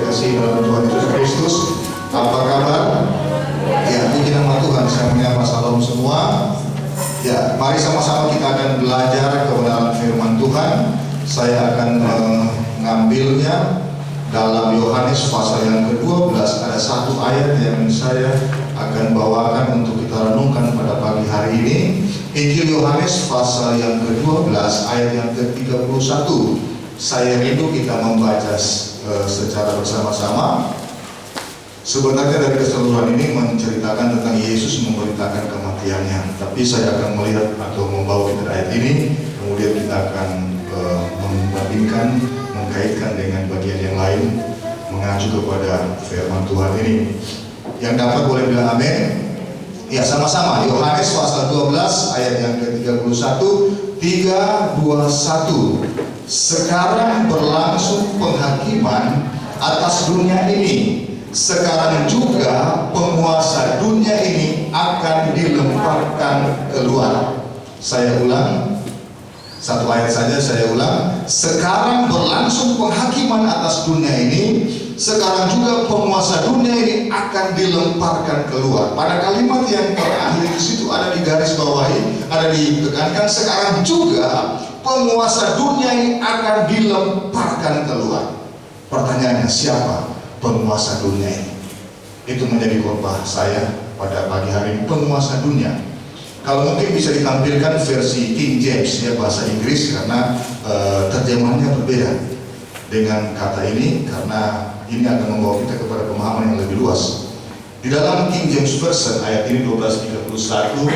kasih dalam Tuhan Yesus Kristus. Apa kabar? Ya, puji nama Tuhan. Saya menyapa salam semua. Ya, mari sama-sama kita akan belajar kebenaran firman Tuhan. Saya akan mengambilnya dalam Yohanes pasal yang ke-12. Ada satu ayat yang saya akan bawakan untuk kita renungkan pada pagi hari ini. Injil Yohanes pasal yang ke-12 ayat yang ke-31. Saya rindu kita membaca secara bersama-sama. Sebenarnya dari keseluruhan ini menceritakan tentang Yesus memberitakan kematiannya. Tapi saya akan melihat atau membawa kita ayat ini, kemudian kita akan membandingkan, mengkaitkan dengan bagian yang lain, mengacu kepada firman Tuhan ini. Yang dapat boleh bilang amin. Ya, sama-sama. Yohanes pasal 12 ayat yang ke-31. 3, 2, 1. Sekarang berlangsung penghakiman atas dunia ini. Sekarang juga penguasa dunia ini akan dilemparkan keluar. Saya ulang. Satu ayat saja saya ulang. Sekarang berlangsung penghakiman atas dunia ini. Sekarang juga penguasa dunia ini akan dilemparkan keluar. Pada kalimat yang terakhir di situ ada di garis bawahi, ada ditekankan sekarang juga penguasa dunia ini akan dilemparkan keluar. Pertanyaannya, siapa penguasa dunia ini? Itu menjadi khotbah saya pada pagi hari ini, penguasa dunia. Kalau mungkin bisa ditampilkan versi King James, ya, bahasa Inggris, karena terjemahannya berbeda dengan kata ini, karena ini akan membawa kita kepada pemahaman yang lebih luas. Di dalam King James Version ayat ini 12:31,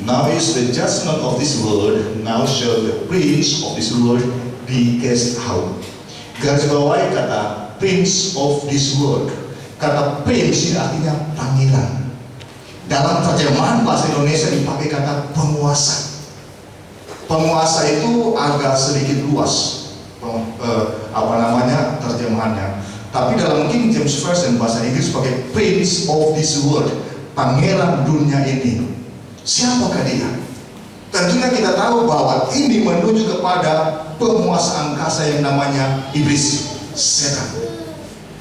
now is the judgment of this world, now shall the prince of this world be cast out. Garis bawahi kata prince of this world. Kata prince ini artinya pangeran. Dalam terjemahan bahasa Indonesia dipakai kata penguasa. Penguasa itu agak sedikit luas, terjemahannya. Tapi dalam King James Version bahasa Inggris pakai prince of this world, pangeran dunia ini. Siapakah dia? Tentunya kita tahu bahwa ini menuju kepada penguasa angkasa yang namanya iblis, setan.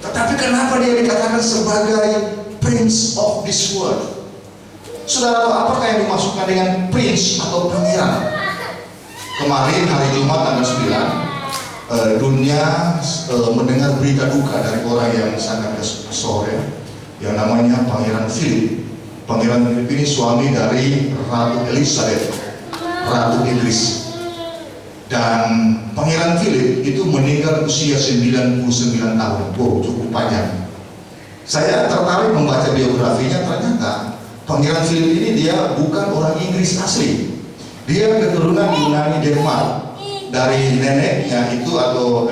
Tetapi kenapa dia dikatakan sebagai prince of this world? Saudara tahu apakah yang dimaksudkan dengan prince atau pangeran? Kemarin hari Jumat tanggal 9, dunia mendengar berita duka dari orang yang sangat sore, yang namanya Pangeran Philip. Pangeran Philip ini suami dari Ratu Elizabeth, Ratu Inggris. Dan Pangeran Philip itu meninggal usia 99 tahun. Wow, cukup panjang. Saya tertarik membaca biografinya, ternyata Pangeran Philip ini dia bukan orang Inggris asli. Dia keturunan Yunani Denmark. Dari neneknya itu atau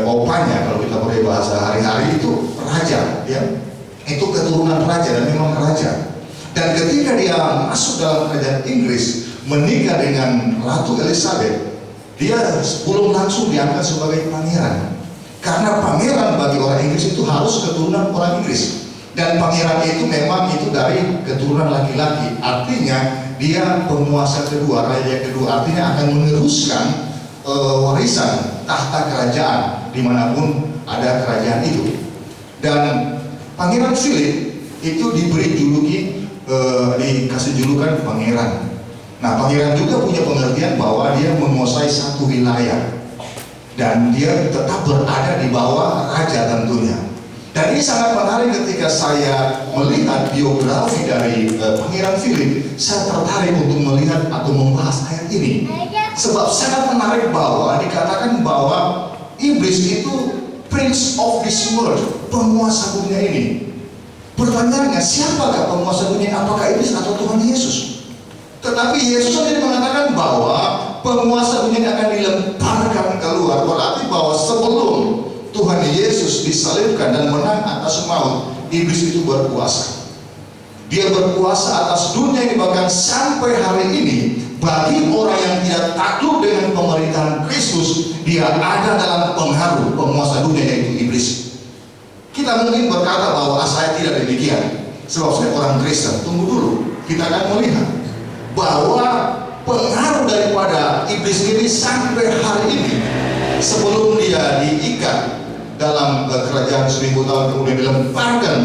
opanya, kalau kita pakai bahasa hari-hari, itu raja, ya. Itu keturunan raja dan memang raja. Dan ketika dia masuk dalam kerajaan Inggris, menikah dengan Ratu Elizabeth, dia belum langsung diangkat sebagai pangeran. Karena pangeran bagi orang Inggris itu harus keturunan orang Inggris. Dan pangeran itu memang itu dari keturunan laki-laki. Artinya dia penguasa kedua, raja kedua. Artinya akan meneruskan warisan tahta kerajaan dimanapun ada kerajaan itu. Dan Pangeran Philip itu diberi dikasih julukan pangeran. Nah, pangeran juga punya pengertian bahwa dia menguasai satu wilayah dan dia tetap berada di bawah raja tentunya. Dan ini sangat menarik ketika saya melihat biografi dari Pangeran Philip. Saya tertarik untuk melihat atau membahas ayat ini. Sebab sangat menarik bahwa dikatakan bahwa iblis itu prince of this world, penguasa dunia ini. Pertanyaannya, siapakah penguasa dunia? Apakah iblis atau Tuhan Yesus? Tetapi Yesus sendiri mengatakan bahwa penguasa dunia ini akan dilemparkan keluar. Berarti bahwa sebelum Tuhan Yesus disalibkan dan menang atas maut, iblis itu berkuasa. Dia berkuasa atas dunia ini, bahkan sampai hari ini bagi orang yang tidak takluk dengan pemerintahan Kristus, dia ada dalam pengaruh penguasa dunia, yaitu iblis. Kita mungkin berkata bahwa saya tidak demikian, sebab saya orang Kristen. Tunggu dulu, kita akan melihat bahwa pengaruh daripada iblis ini sampai hari ini, sebelum dia diikat dalam kerajaan 1000 tahun kemudian dilemparkan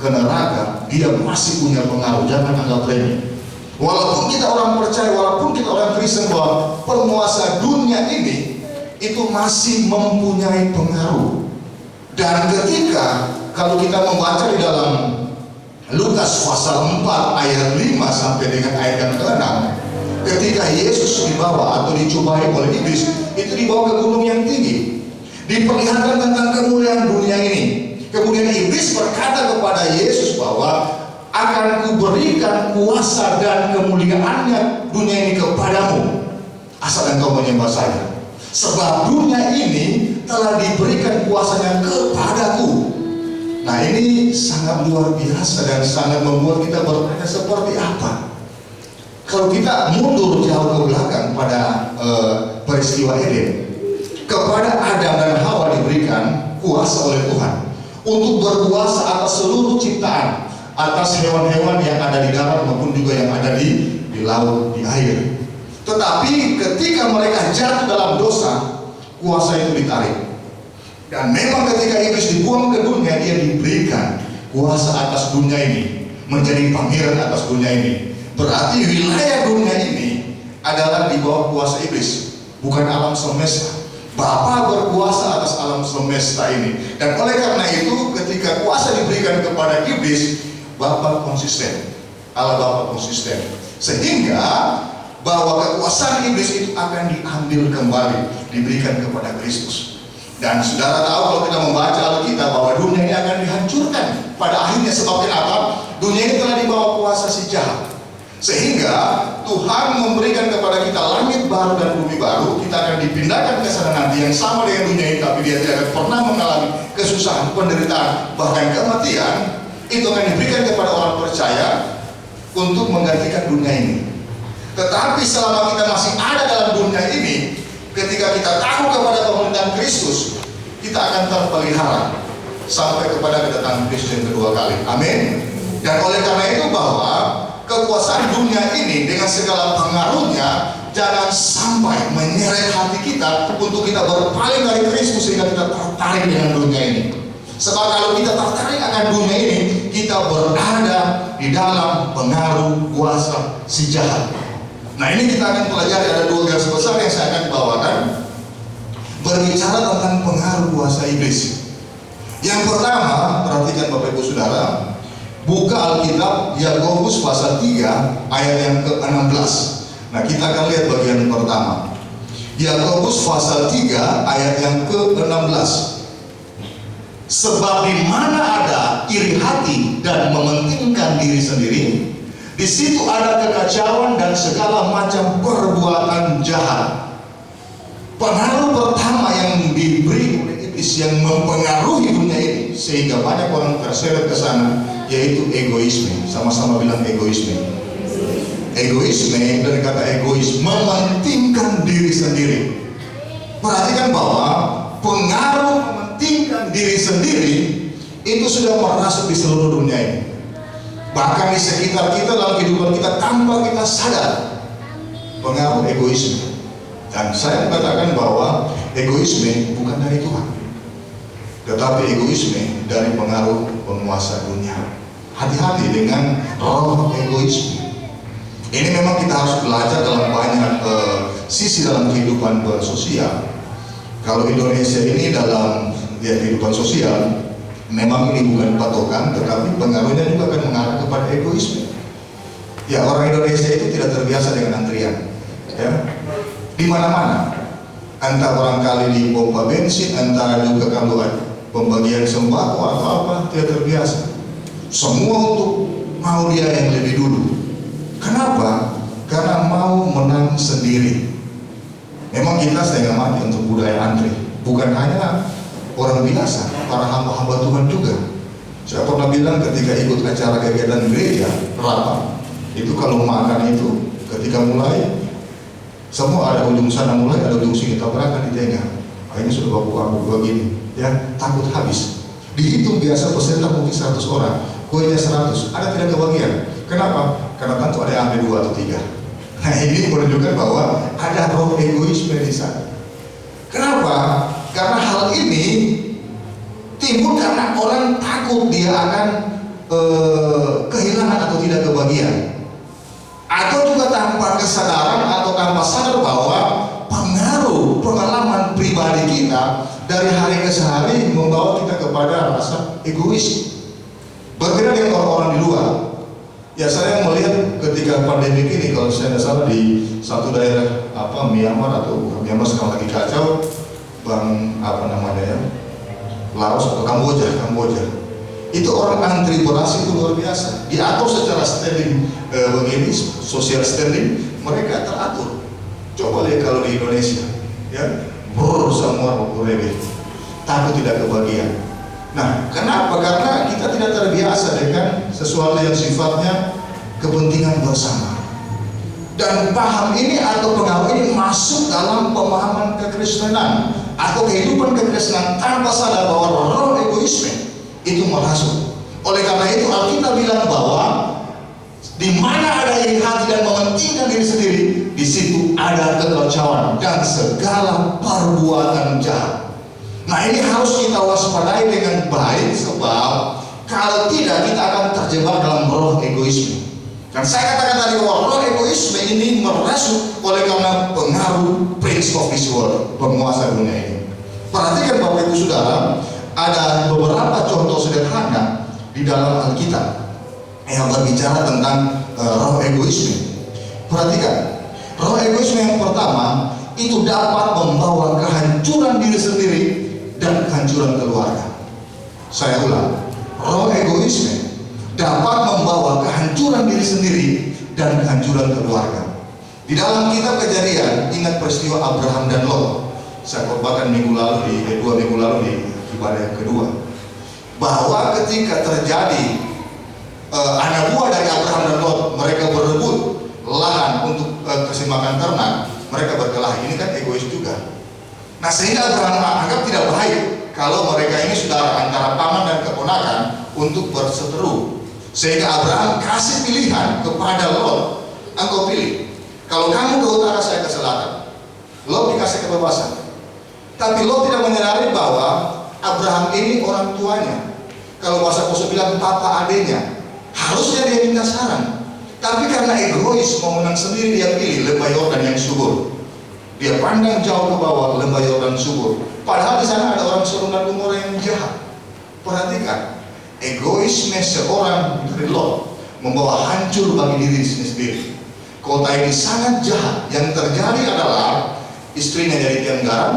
ke neraka, dia masih punya pengaruh. Jangan anggap remeh. Walaupun kita orang percaya, walaupun kita orang Kristen, bahwa penguasa dunia ini itu masih mempunyai pengaruh. Dan ketika kalau kita membaca di dalam Lukas pasal 4 ayat 5 sampai dengan ayat yang ke-6, ketika Yesus dibawa atau dicobai oleh iblis, itu dibawa ke gunung yang tinggi, diperlihatkan tentang kemuliaan dunia ini. Kemudian iblis berkata kepada Yesus bahwa akan kuberikan kuasa dan kemuliaannya dunia ini kepadamu, asal engkau menyembah saya. Sebab dunia ini telah diberikan kuasanya kepadaku. Nah, ini sangat luar biasa dan sangat membuat kita bertanya, seperti apa kalau kita mundur jauh ke belakang pada peristiwa Eden. Kepada Adam dan Hawa diberikan kuasa oleh Tuhan untuk berkuasa atas seluruh ciptaan, atas hewan-hewan yang ada di darat maupun juga yang ada di laut, di air. Tetapi ketika mereka jatuh dalam dosa, kuasa itu ditarik. Dan memang ketika iblis dibuang ke dunia, dia diberikan kuasa atas dunia ini, menjadi pangeran atas dunia ini. Berarti wilayah dunia ini adalah di bawah kuasa iblis, bukan alam semesta. Bapa berkuasa atas alam semesta ini. Dan oleh karena itu, ketika kuasa diberikan kepada iblis, Bapa konsisten, Allah Bapa konsisten, sehingga bahwa kekuasaan iblis itu akan diambil kembali, diberikan kepada Kristus. Dan saudara tahu, kalau kita membaca Alkitab, bahwa dunia ini akan dihancurkan pada akhirnya. Sebabnya apa? Dunia ini telah dibawa kuasa si jahat, sehingga Tuhan memberikan kepada kita langit baru dan bumi baru. Kita akan dipindahkan ke sana nanti, yang sama dengan dunia ini, tapi dia tidak akan pernah mengalami kesusahan, penderitaan, bahkan kematian. Itu akan diberikan kepada orang percaya untuk menggantikan dunia ini. Tetapi selama kita masih ada dalam dunia ini, ketika kita tahu kepada pemerintahan Kristus, kita akan terpelihara sampai kepada kedatangan Kristus yang kedua kali. Amin. Dan oleh karena itu, bahwa kekuasaan dunia ini dengan segala pengaruhnya jangan sampai menyeret hati kita untuk kita berpaling dari Kristus sehingga kita tertarik dengan dunia ini. Sebab kalau kita tertarik akan dunia ini, kita berada di dalam pengaruh kuasa si jahat. Nah, ini kita akan pelajari, ada dua garis besar yang saya akan bawakan berbicara tentang pengaruh kuasa iblis. Yang pertama, perhatikan Bapak Ibu Saudara, buka Alkitab Yakobus pasal 3 ayat yang ke-16. Nah, kita akan lihat bagian pertama. Yakobus pasal 3 ayat yang ke-16. Sebab di mana ada iri hati dan mementingkan diri sendiri, di situ ada kekacauan dan segala macam perbuatan jahat. Pengaruh pertama yang diberi oleh iblis yang mempengaruhi dunia ini sehingga banyak orang terseret ke sana, yaitu egoisme. Sama-sama bilang egoisme. Egoisme dari kata egois, mementingkan diri sendiri. Perhatikan bahwa pengaruh mementingkan diri sendiri itu sudah merasuk di seluruh dunia ini. Bahkan di sekitar kita, dalam kehidupan kita, tanpa kita sadar, pengaruh egoisme. Dan saya katakan bahwa egoisme bukan dari Tuhan, tetapi egoisme dari pengaruh penguasa dunia. Hati-hati dengan roh egoisme. Ini memang kita harus belajar dalam banyak sisi dalam kehidupan bersosial. Kalau Indonesia ini dalam kehidupan sosial, memang ini bukan patokan, tetapi pengaruhnya juga akan mengarah kepada egoisme. Ya, orang Indonesia itu tidak terbiasa dengan antrian, ya, di mana-mana. Entah barangkali di pompa bensin, entah juga kalau pembagian sembako atau apa, tidak terbiasa. Semua untuk mau dia yang lebih dulu. Kenapa? Karena mau menang sendiri. Memang kita setengah mati untuk budaya antri. Bukan hanya orang biasa, para hamba-hamba Tuhan juga. Saya pernah bilang ketika ikut acara kegiatan gereja rapat, itu kalau makan itu ketika mulai, semua ada ujung sana mulai, ada ujung sini, tabrakan di tengah. Akhirnya sudah baku-baku begini, ya, takut habis. Dihitung biasa peserta mungkin 100 orang, kuenya 100, ada tidak kebagian. Kenapa? Karena tentu ada yang ambil 2 atau 3. Nah, ini menunjukkan bahwa ada roh egoisme di sana. Kenapa? Karena hal ini Timbul karena orang takut dia akan kehilangan atau tidak kebahagiaan, atau juga tanpa kesadaran atau tanpa sadar bahwa pengaruh pengalaman pribadi kita dari hari ke hari membawa kita kepada rasa egois. Berbeda dengan orang-orang di luar. Ya, saya melihat ketika pandemi ini, kalau saya tidak salah di satu daerah Myanmar atau Myanmar sekarang lagi kacau, Laos atau Kamboja. Itu orang antri beras itu luar biasa. Diatur secara standing begini, social standing, mereka teratur. Coba lihat kalau di Indonesia, ya, semua berebut, takut tidak kebahagiaan. Nah, kenapa? Karena kita tidak terbiasa dengan sesuatu yang sifatnya kepentingan bersama. Dan paham ini atau pengaruh ini masuk dalam pemahaman kekristenan atau kehidupan kekristenan tanpa sadar bahwa roh egoisme itu merasuk. Oleh karena itu Alkitab bilang bahwa di mana ada iri hati dan mementingkan diri sendiri, di situ ada kekacauan dan segala perbuatan jahat. Nah, ini harus kita waspadai dengan baik, sebab kalau tidak kita akan terjebak dalam roh egoisme. Dan saya katakan tadi bahwa roh egoisme ini merasuk oleh karena pengaruh prince of this world, penguasa dunia ini. Perhatikan Bapak Ibu Saudara, ada beberapa contoh sederhana di dalam Alkitab yang berbicara tentang roh egoisme. Perhatikan, roh egoisme yang pertama itu dapat membawa kehancuran diri sendiri dan kehancuran keluarga. Saya ulang, roh egoisme dapat membawa kehancuran diri sendiri dan kehancuran keluarga. Di dalam kitab Kejadian, ingat peristiwa Abraham dan Lot. Saya khotbahkan dua minggu lalu di ibadah yang kedua, bahwa ketika terjadi anak buah dari Abraham dan Lot, mereka berebut lahan untuk kasih makan ternak, mereka berkelahi. Ini kan egois juga. Nah, sehingga Abraham anggap tidak baik kalau mereka ini saudara antara paman dan keponakan untuk berseteru. Sehingga Abraham kasih pilihan kepada Lot, engkau pilih. Kalau kamu ke utara, saya ke selatan. Lot dikasih kebebasan. Tapi Lot tidak menyadari bahwa Abraham ini orang tuanya. Kalau bahasa Koso bilang papa adenya. Harusnya dia minta saran. Tapi karena egois mau menang sendiri, dia pilih lembah Yordan yang subur. Dia pandang jauh ke bawah, lembah Yordan subur. Padahal di sana ada orang Sodom dan Gomora yang jahat. Perhatikan, egoisme seorang dari Lot membawa hancur bagi diri sendiri. Kota ini sangat jahat. Yang terjadi adalah istrinya jadi tiang garam,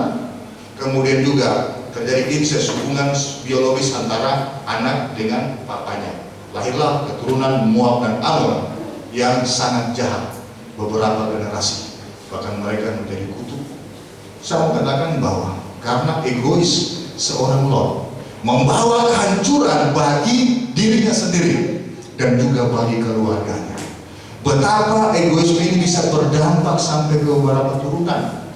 kemudian juga terjadi incest, hubungan biologis antara anak dengan papanya. Lahirlah keturunan Moab dan Ammon yang sangat jahat beberapa generasi. Bahkan mereka menjadi kutu. Saya mau katakan bahwa karena egois seorang Lot membawa kehancuran bagi dirinya sendiri dan juga bagi keluarganya. Betapa egoisme ini bisa berdampak sampai ke beberapa turunan.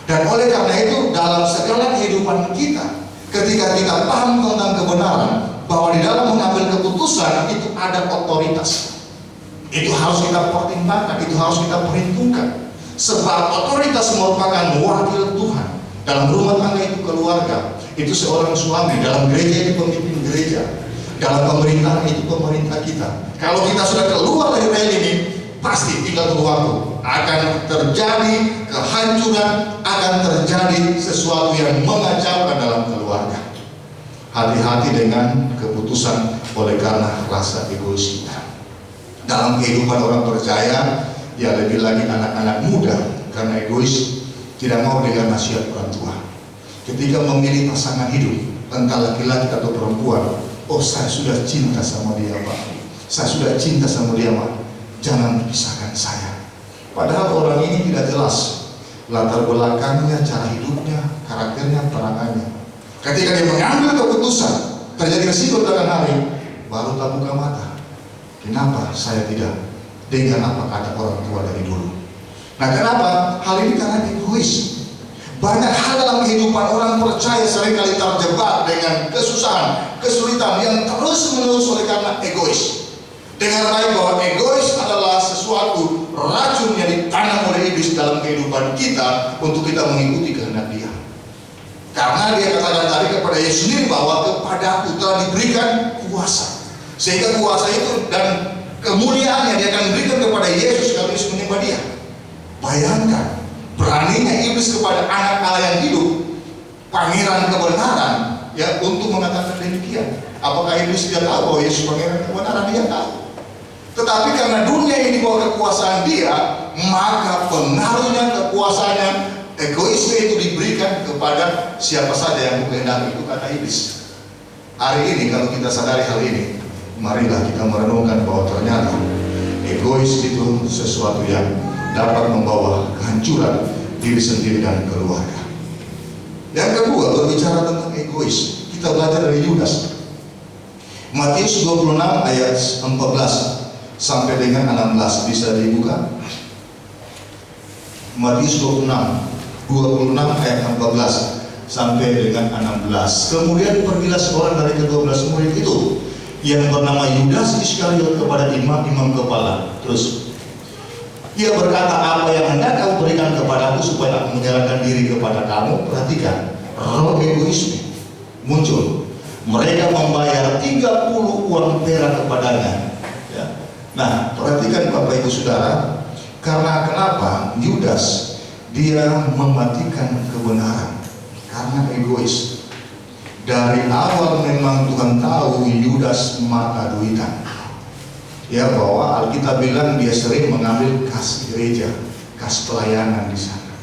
Dan oleh karena itu dalam segala kehidupan kita, ketika kita paham tentang kebenaran bahwa di dalam mengambil keputusan itu ada otoritas, itu harus kita pertimbangkan, itu harus kita perhitungkan. Sebab otoritas merupakan wakil Tuhan. Dalam rumah tangga itu keluarga, itu seorang suami. Dalam gereja itu pemimpin gereja. Dalam pemerintahan itu pemerintah kita. Kalau kita sudah keluar dari rel ini, pasti tinggal tunggu waktu. Akan terjadi kehancuran, akan terjadi sesuatu yang mengacaukan dalam keluarga. Hati-hati dengan keputusan oleh karena rasa egois kita. Dalam kehidupan orang percaya, ya lebih lagi anak-anak muda, karena egois tidak mau dengan nasihat orang tua. Ketika memilih pasangan hidup, entah laki-laki atau perempuan, oh saya sudah cinta sama dia Pak, saya sudah cinta sama dia Pak, jangan pisahkan saya. Padahal orang ini tidak jelas latar belakangnya, cara hidupnya, karakternya, perangannya. Ketika dia mengambil keputusan, terjadi resiko dalam hari, baru tak buka mata. Kenapa saya tidak dengan apa kata orang tua dari dulu? Nah, kenapa? Hal ini karena egois. Banyak hal dalam kehidupan orang percaya seringkali terjebak dengan kesusahan, kesulitan yang terus-menerus oleh karena egois. Dengan baik bahwa egois adalah sesuatu racun yang ditanam oleh iblis dalam kehidupan kita untuk kita mengikuti kehendak dia. Karena dia katakan tadi kepada Yesus sendiri bahwa kepadaku telah diberikan kuasa. Sehingga kuasa itu dan kemuliaannya dia akan berikan kepada Yesus kalau Yesus menyembah dia. Bayangkan beraninya iblis kepada anak Allah yang hidup, pangeran kebenaran, ya, untuk mengatakan demikian. Apakah iblis tidak tahu bahwa Yesus pangeran kebenaran? Dia tahu. Tetapi karena dunia ini dibawa kekuasaan dia, maka pengaruhnya, kekuasaannya, egoisme itu diberikan kepada siapa saja yang kehendaki, itu kata iblis. Hari ini kalau kita sadari hal ini, marilah kita merenungkan bahwa ternyata egois itu sesuatu yang dapat membawa kehancuran diri sendiri dan keluarga. Yang kedua, berbicara tentang egois, kita belajar dari Yudas. Matius 26 ayat 14 sampai dengan 16, bisa dibuka. Matius 26 ayat 14 sampai dengan 16. Kemudian pergilah seorang dari ke-12 murid itu yang bernama Yudas Iskariot kepada imam-imam kepala. Terus ia berkata, apa yang hendak kau berikan kepadaku supaya aku menyerahkan diri kepada kamu? Perhatikan, roh egoisme muncul. Mereka membayar 30 uang perak kepadanya. Ya. Nah, perhatikan Bapak Ibu Saudara, karena kenapa Yudas dia mematikan kebenaran? Karena egois. Dari awal memang Tuhan tahu Yudas mata duitan. Ya, bahwa Alkitab bilang dia sering mengambil kas gereja, kas pelayanan di sana.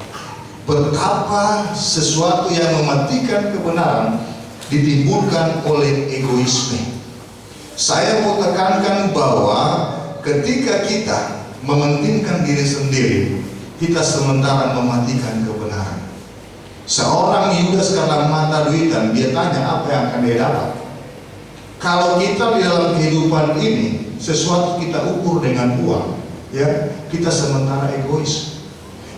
Betapa sesuatu yang mematikan kebenaran ditimbulkan oleh egoisme. Saya mau tekankan bahwa ketika kita mementingkan diri sendiri, kita sementara mematikan kebenaran. Seorang Yudas karena mata duitan, dia tanya apa yang akan dia dapat. Kalau kita di dalam kehidupan ini sesuatu kita ukur dengan uang, ya, kita sementara egois.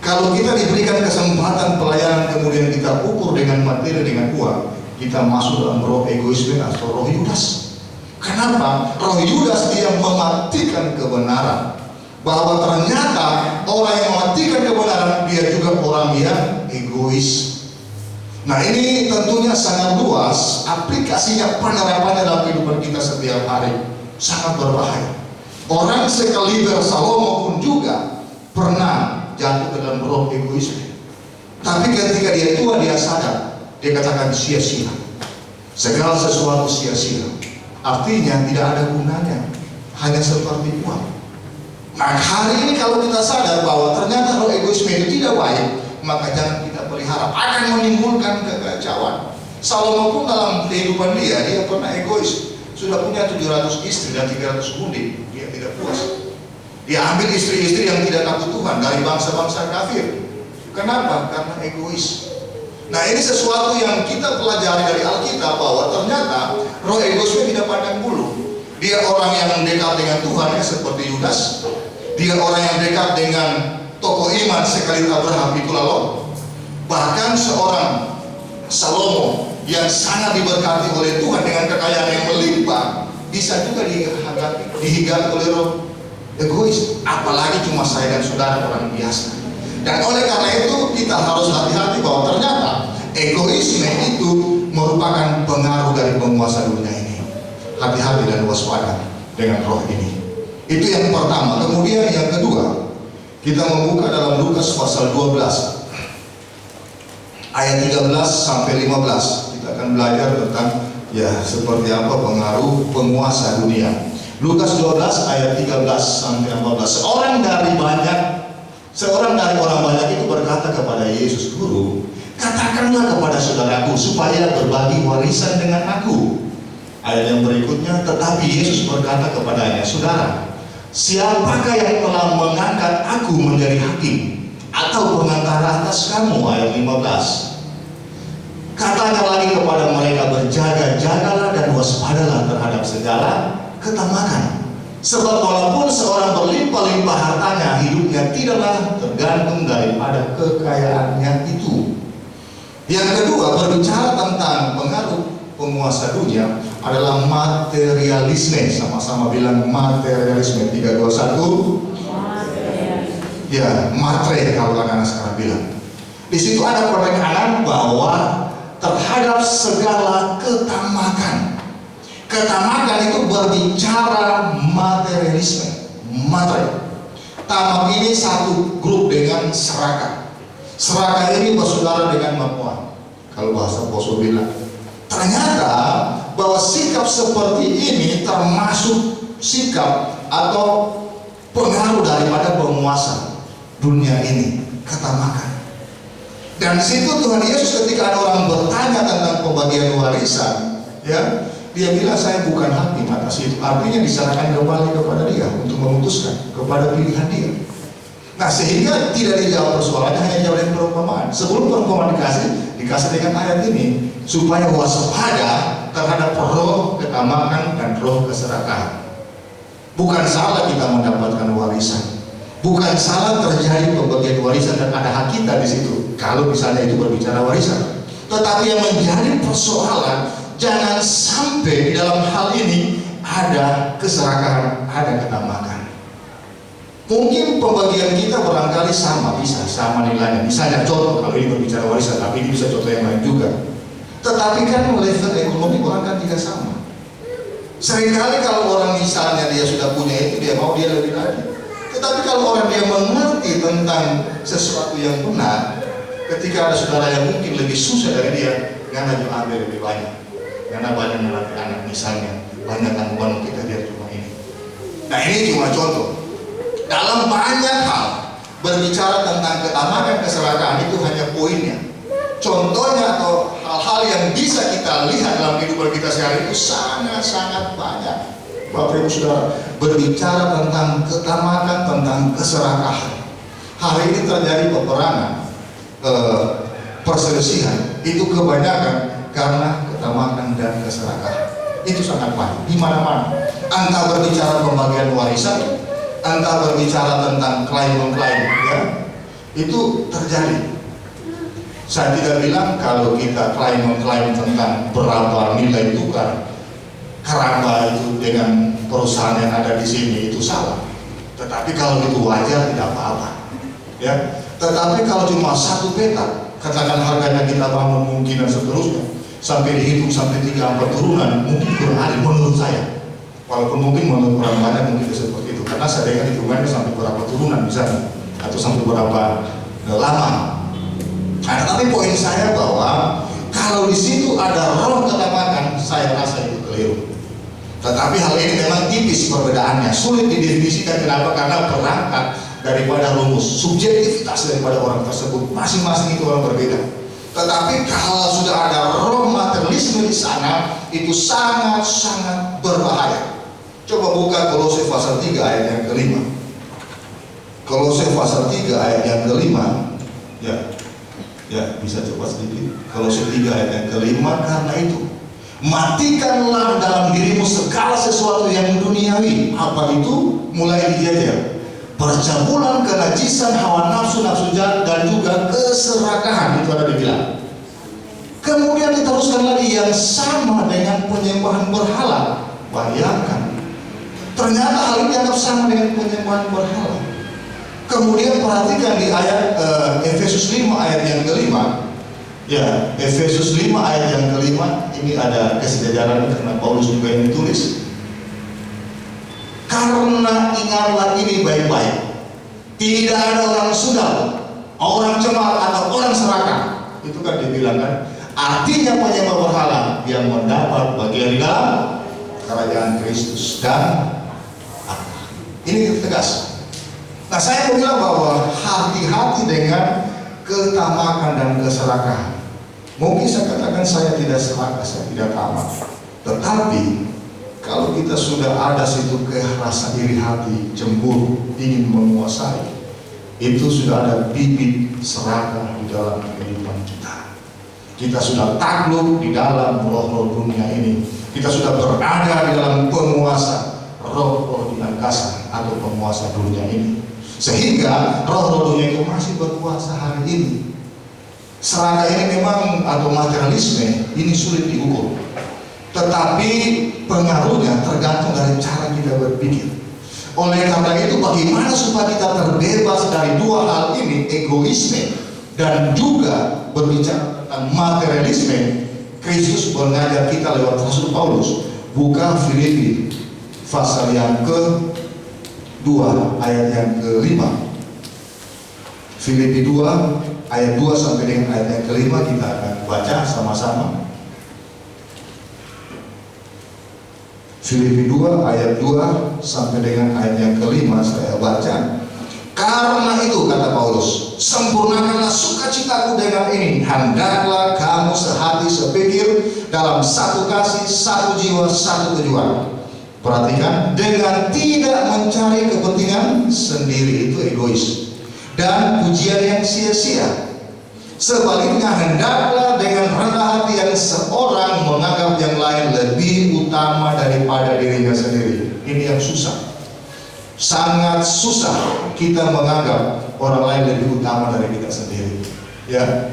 Kalau kita diberikan kesempatan pelayanan kemudian kita ukur dengan materi, dengan uang, kita masuk dalam roh egoisme atau roh Yudas. Kenapa? Roh Yudas dia mematikan kebenaran. Bahwa ternyata orang yang mematikan kebenaran dia juga orang yang egois. Nah, ini tentunya sangat luas aplikasinya, penerapannya dalam kehidupan kita setiap hari. Sangat berbahaya. Orang sekaliber Salomo pun juga pernah jatuh ke dalam roh egoisme. Tapi ketika dia tua, dia sadar, dia katakan sia-sia. Segala sesuatu sia-sia. Artinya tidak ada gunanya, hanya seperti uang. Nah, hari ini kalau kita sadar bahwa ternyata roh egoisme itu tidak baik, maka jangan kita pelihara, akan menimbulkan kekacauan. Salomo pun dalam kehidupan dia pernah egois. Sudah punya 700 istri dan 300 budik, dia tidak puas. Dia ambil istri-istri yang tidak takut Tuhan dari bangsa-bangsa kafir. Kenapa? Karena egois. Nah, ini sesuatu yang kita pelajari dari Alkitab, bahwa ternyata roh egoisme tidak pandang bulu. Dia orang yang dekat dengan Tuhan, ya, seperti Yudas. Dia orang yang dekat dengan tokoh iman sekali Abraham, itulah Lot. Bahkan seorang Salomo yang sangat diberkati oleh Tuhan dengan kekayaan yang melimpah, bisa juga dihigat oleh roh egois. Apalagi cuma saya dan saudara orang biasa. Dan oleh karena itu kita harus hati-hati bahwa ternyata egoisme itu merupakan pengaruh dari penguasa dunia ini. Hati-hati dan waspada dengan roh ini. Itu yang pertama. Kemudian yang kedua, kita membuka dalam Lukas pasal 12 ayat 13 sampai 15. Kita akan belajar tentang, ya, seperti apa pengaruh penguasa dunia. Lukas 12 ayat 13 sampai 14. Seorang dari orang banyak itu berkata kepada Yesus, Guru, katakanlah kepada saudaraku supaya berbagi warisan dengan aku. Ayat yang berikutnya, tetapi Yesus berkata kepadanya, Saudara, siapakah yang telah mengangkat aku menjadi hakim atau pengantara atas kamu? Ayat 15. Katanya lagi kepada mereka, berjaga-jagalah dan waspadalah terhadap segala ketamakan. Sebab walaupun seorang berlimpah-limpah hartanya, hidupnya tidaklah tergantung daripada kekayaannya itu. Yang kedua, berbicara tentang pengaruh penguasa dunia adalah materialisme. Sama-sama bilang materialisme. 3, 2, 1. Ya, matre kalau anak-anak sekarang bilang. Di situ ada penekanan bahwa terhadap segala ketamakan. Ketamakan itu berbicara materialisme, materi. Tamak ini satu grup dengan serakah. Serakah ini bersaudara dengan memuat. Kalau bahasa Poso bilang, ternyata bahwa sikap seperti ini termasuk sikap atau pengaruh daripada penguasa dunia ini, ketamakan. Dan di situ Tuhan Yesus ketika ada orang bertanya tentang pembagian warisan, ya, dia bilang saya bukan hakim atas itu. Artinya diserahkan kembali kepada dia untuk memutuskan kepada pilihan dia. Nah, sehingga tidak dijawab persoalannya, hanya jawab dengan perumpamaan. Sebelum perumpamaan dikasih dengan ayat ini supaya waspada terhadap roh ketamakan dan roh keserakahan. Bukan salah kita mendapatkan warisan. Bukan salah terjadi pembagian warisan dan ada hak kita di situ. Kalau misalnya itu berbicara warisan. Tetapi yang menjadi persoalan, jangan sampai di dalam hal ini ada keserakahan, ada ketamakan. Mungkin pembagian kita barangkali sama, bisa sama nilainya. Misalnya contoh, kalau ini berbicara warisan, tapi ini bisa contoh yang lain juga. Tetapi kan level ekonomi orang kan tidak sama. Seringkali kalau orang misalnya dia sudah punya itu, dia mau dia lebih lagi. Tetapi kalau orang dia mengerti tentang sesuatu yang benar, ketika ada saudara yang mungkin lebih susah dari dia, karena dia ambil lebih banyak. Karena banyak melatih anak misalnya, banyak tanggungan kita dia cuma ini. Nah, ini cuma contoh. Dalam banyak hal berbicara tentang ketamakan keserakahan itu hanya poinnya. Contohnya atau hal-hal yang bisa kita lihat dalam kehidupan kita sehari itu sangat-sangat banyak. Bapak Ibu Saudara, berbicara tentang ketamakan, tentang keserakahan. Hari ini terjadi peperangan, perselisihan itu kebanyakan karena ketamakan dan keserakahan. Itu sangat banyak di mana-mana. Entah berbicara pembagian warisan, entah berbicara tentang klaim-klaim, ya, itu terjadi. Saya tidak bilang kalau kita klaim-klaim tentang berapa nilai tukar keramba itu dengan perusahaan yang ada di sini itu salah. Tetapi kalau itu wajar tidak apa-apa, ya. Tetapi kalau cuma satu petak, katakan harganya kita bangun mungkin dan seterusnya, sampai dihitung sampai 3-4 turunan, mungkin kurang adil menurut saya. Walaupun mungkin menurut orang banyak mungkin seperti itu, karena saya dengar hitungannya sampai berapa turunan misalnya, atau sampai berapa lama. Nah, tapi poin saya bahwa kalau di situ ada roh ketamakan, saya rasa itu keliru. Tetapi hal ini memang tipis perbedaannya, sulit didefinisikan. Kenapa? Karena berangkat daripada rumus subjektivitas daripada orang tersebut, masing-masing itu orang berbeda. Tetapi kalau sudah ada roh materialisme di sana, itu sangat-sangat berbahaya. Coba buka Kolose pasal 3 ayat yang kelima. Kolose pasal 3 ayat yang kelima. Ya, bisa coba sedikit. Kolose 3 ayat yang kelima. Karena itu, matikanlah dalam dirimu segala sesuatu yang duniawi. Apa itu? Mulai dijajah percabulan, kenajisan, hawa nafsu, nafsu jahat, dan juga keserakahan. Itu ada dibilang. Kemudian diteruskan lagi yang sama dengan penyembahan berhala. Bayangkan, ternyata hal ini dianggap sama dengan penyembahan berhala. Kemudian perhatikan di ayat Efesus 5 ayat yang kelima. Ya, Efesus 5 ayat yang kelima. Ini ada kesejajaran karena Paulus juga yang ditulis. Karena ingatlah ini baik-baik, tidak ada orang sundal, orang cemar atau orang serakah. Itu kan dibilang kan. Artinya penyembah berhala yang mendapat bagian di dalam kerajaan Kristus dan ini tegas. Nah, saya mau bilang bahwa hati-hati dengan ketamakan dan keserakahan. Mungkin saya katakan saya tidak serakah, saya tidak tamak. Tetapi kalau kita sudah ada situ rasa iri hati, cemburu, ingin menguasai, itu sudah ada bibit serakah di dalam kehidupan kita. Kita sudah takluk di dalam roh-roh dunia ini. Kita sudah berada di dalam penguasa roh-roh di angkasa atau penguasa dunia ini. Sehingga roh-roh dunia itu masih berkuasa hari ini. Serakah ini memang atau materialisme ini sulit diukur. Tetapi pengaruhnya tergantung dari cara kita berpikir. Oleh karena itu, bagaimana supaya kita terbebas dari dua hal ini, egoisme dan juga berbicara dan materialisme, Kristus mengajar kita lewat Rasul Paulus. Buka Filipi pasal yang ke-2 ayat yang ke-5. Filipi 2 ayat 2 sampai dengan ayat yang ke-5 kita akan baca sama-sama. Filipi 2 ayat 2 sampai dengan ayat yang ke-5 saya baca. Karena itu, kata Paulus, sempurnakanlah sukacitaku dengan ini. Hendaklah kamu sehati sepikir dalam satu kasih, satu jiwa, satu tujuan. Perhatikan, dengan tidak mencari kepentingan sendiri, itu egois, dan pujian yang sia-sia. Sebaliknya, hendaklah dengan rendah hati yang seorang menganggap yang lain lebih utama daripada dirinya sendiri. Ini yang susah. Sangat susah kita menganggap orang lain lebih utama dari kita sendiri. Ya,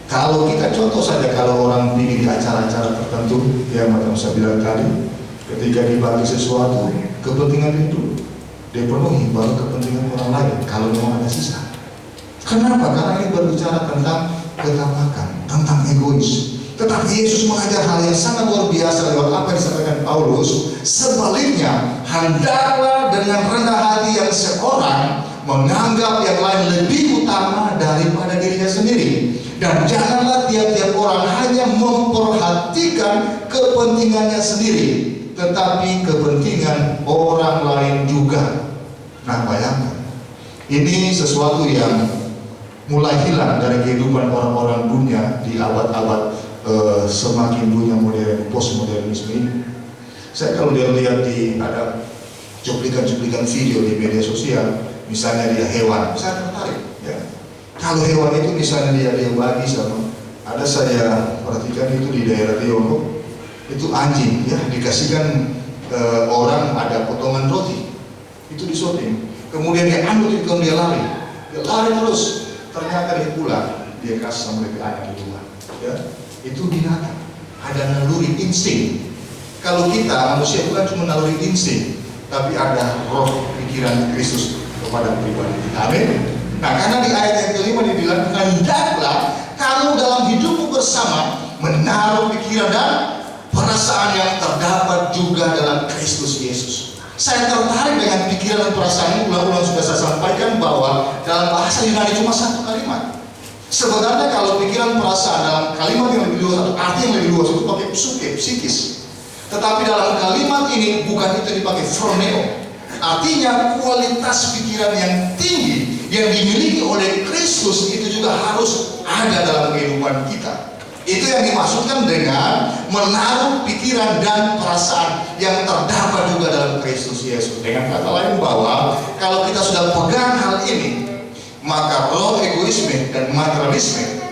kalau kita contoh saja, kalau orang pergi di acara-acara tertentu, ya macam saya bilang tadi, ketika dibagi sesuatu, kepentingan itu dipenuhi, baru kepentingan orang lain. Kalau memang ada sisa. Kenapa? Karena ini berbicara tentang ketamakan, tentang egois. Tetapi Yesus mengajar hal yang sangat luar biasa lewat apa yang disampaikan Paulus. Sebaliknya, hendaklah dengan rendah hati yang seorang menganggap yang lain lebih utama daripada dirinya sendiri. Dan janganlah tiap-tiap orang hanya memperhatikan kepentingannya sendiri, tetapi kepentingan orang lain juga. Nah, bayangkan, ini sesuatu yang mulai hilang dari kehidupan orang-orang dunia di abad-abad semakin dunia modern, postmodernisme ini. Saya kalau dia lihat di ada cuplikan-cuplikan video di media sosial, misalnya dia hewan, saya tertarik. Ya. Kalau hewan itu misalnya dia bagi sama, ada saya perhatikan itu di daerah Tiongkok, itu anjing, ya dikasihkan orang ada potongan roti, itu disoting, kemudian dia ambil itu dia lari terus, ternyata dia pulang, dia kasih sama ke anak di rumah. Ya. Itu binatang, ada naluri insting. Kalau kita manusia bukan cuma naluri insting, tapi ada roh pikiran Kristus kepada pribadi kita. Amin. Nah, karena di ayat yang kelima dibilang, hendaklah kamu dalam hidupmu bersama menaruh pikiran dan perasaan yang terdapat juga dalam Kristus Yesus. Saya tertarik dengan pikiran dan perasaan. Ulang-ulang sudah saya sampaikan bahwa dalam bahasa Yunani cuma satu kalimat. Sebenarnya kalau pikiran perasaan dalam kalimat yang lebih luas, arti yang lebih luas itu pakai psuke, psikis. Tetapi dalam kalimat ini bukan itu dipakai phroneo. Artinya kualitas pikiran yang tinggi yang dimiliki oleh Kristus itu juga harus ada dalam kehidupan kita. Itu yang dimaksudkan dengan menaruh pikiran dan perasaan yang terdapat juga dalam Kristus Yesus. Dengan kata lain bahwa kalau kita sudah pegang hal ini, maka roh egoisme dan materialisme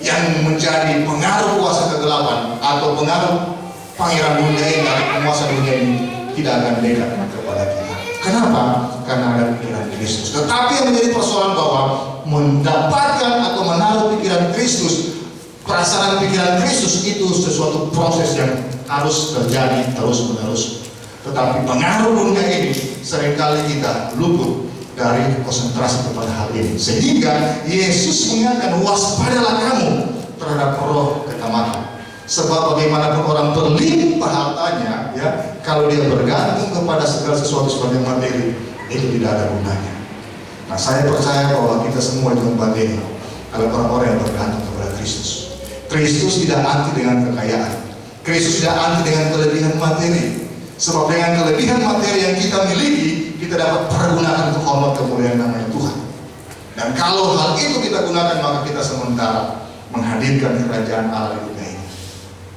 yang menjadi pengaruh kuasa kegelapan atau pengaruh pangeran dunia ini atau penguasa dunia ini tidak akan dekat kepada kita. Kenapa? Karena ada pikiran Kristus. Tetapi yang menjadi persoalan bahwa mendapatkan atau menaruh pikiran Kristus, perasaan pikiran Kristus itu sesuatu proses yang harus terjadi terus-menerus. Tetapi pengaruh dunia ini seringkali kita luput dari konsentrasi kepada hal ini, sehingga Yesus mengingatkan, waspadalah kamu terhadap roh ketamakan. Sebab bagaimanapun orang berlimpah hartanya, ya, kalau dia bergantung kepada segala sesuatu sebagai materi, itu tidak ada gunanya. Nah, saya percaya bahwa kita semua itu materi adalah orang-orang yang bergantung kepada Kristus. Kristus tidak anti dengan kekayaan. Kristus tidak anti dengan kelebihan materi. Sebab dengan kelebihan materi yang kita miliki, kita dapat pergunakan untuk hormat kemuliaan namanya Tuhan. Dan kalau hal itu kita gunakan, maka kita sementara menghadirkan kerajaan Allah di dunia ini.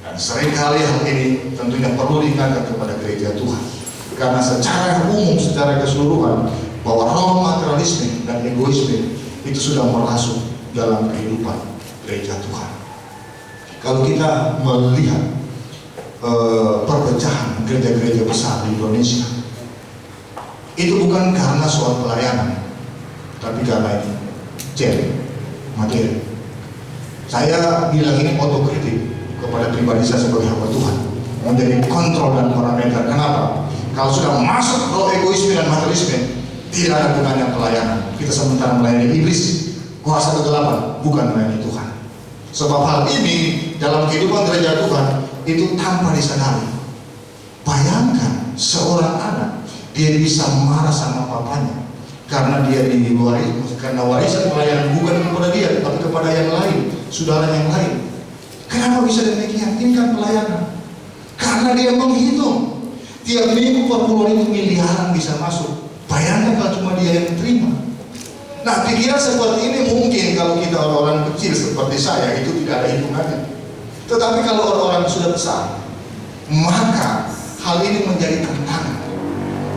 Dan seringkali hal ini tentunya perlu diingatkan kepada gereja Tuhan. Karena secara umum, secara keseluruhan, bahwa roh materialisme dan egoisme itu sudah merasuk dalam kehidupan gereja Tuhan. Kalau kita melihat perpecahan gereja-gereja besar di Indonesia, itu bukan karena soal pelayanan, tapi karena ini materi. Saya bilang ini otokritik kepada pribadi saya sebagai hamba Tuhan, menjadi kontrol dan parameter. Kenapa? Kalau sudah masuk roh egoisme dan materialisme, tidak ada gunanya pelayanan. Kita sementara melayani iblis, kuasa kegelapan, bukan melayani Tuhan. Sebab hal ini dalam kehidupan gereja Tuhan itu tanpa disadari. Bayangkan seorang anak, dia bisa marah sama papanya karena dia karena warisan pelayanan bukan kepada dia, tapi kepada yang lain, saudara yang lain. Kenapa bisa demikian? Ini kan pelayanan. Karena dia menghitung tiap minggu 40.000 miliaran bisa masuk. Bayangkan kalau cuma dia yang terima. Nah, pikiran seperti ini mungkin kalau kita orang-orang kecil seperti saya itu tidak ada hitungannya. Tetapi kalau orang-orang sudah besar, maka hal ini menjadi tantangan.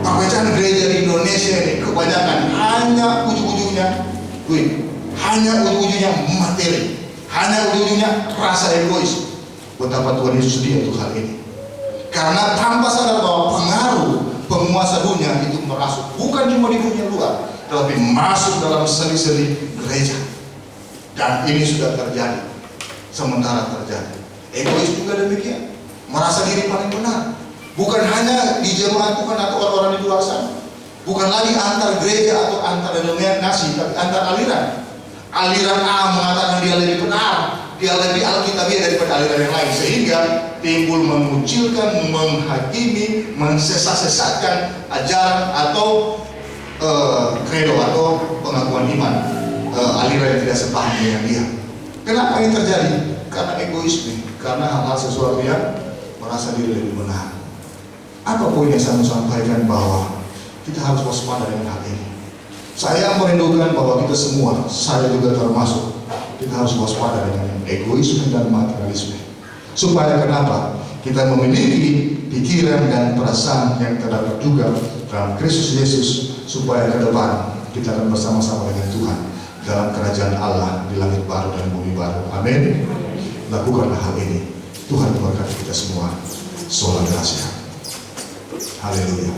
Pekerjaan gereja di Indonesia ini kebanyakan hanya ujung-ujungnya duit, hanya ujung-ujungnya materi, hanya ujung-ujungnya rasa egois. Betapa Tuhan Yesus sedia untuk hal ini. Karena tanpa sadar bahwa pengaruh penguasa dunia itu merasuk bukan cuma di dunia luar, tetapi masuk dalam seli-seli gereja. Dan ini sudah terjadi. Sementara terjadi. Egois juga demikian. Merasa diri paling benar. Bukan hanya di jemaat Tuhan atau orang-orang di luar sana. Bukan lagi antar gereja atau antar denominasi, tapi antar aliran. Aliran A mengatakan dia lebih benar, dia lebih alkitabiah daripada aliran yang lain, sehingga timbul mengucilkan, menghakimi, mensesat-sesatkan ajaran atau kredo atau pengakuan iman aliran yang tidak sepaham dengan dia. Kenapa ini terjadi? Karena egoisme, karena hal-hal sesuatu yang merasa diri lebih benar. Apa poin yang saya mau sampaikan? Bahwa kita harus waspada dengan hal ini. Saya merindukan bahwa kita semua, saya juga termasuk, kita harus waspada dengan egoisme dan materialisme. Supaya kenapa? Kita memiliki pikiran dan perasaan yang terdapat juga dalam Kristus Yesus, supaya ke depan kita akan bersama-sama dengan Tuhan dalam kerajaan Allah di langit baru dan bumi baru. Amin. Lakukanlah hal ini. Tuhan memberkati kita semua. Sola Gracia. Haleluya.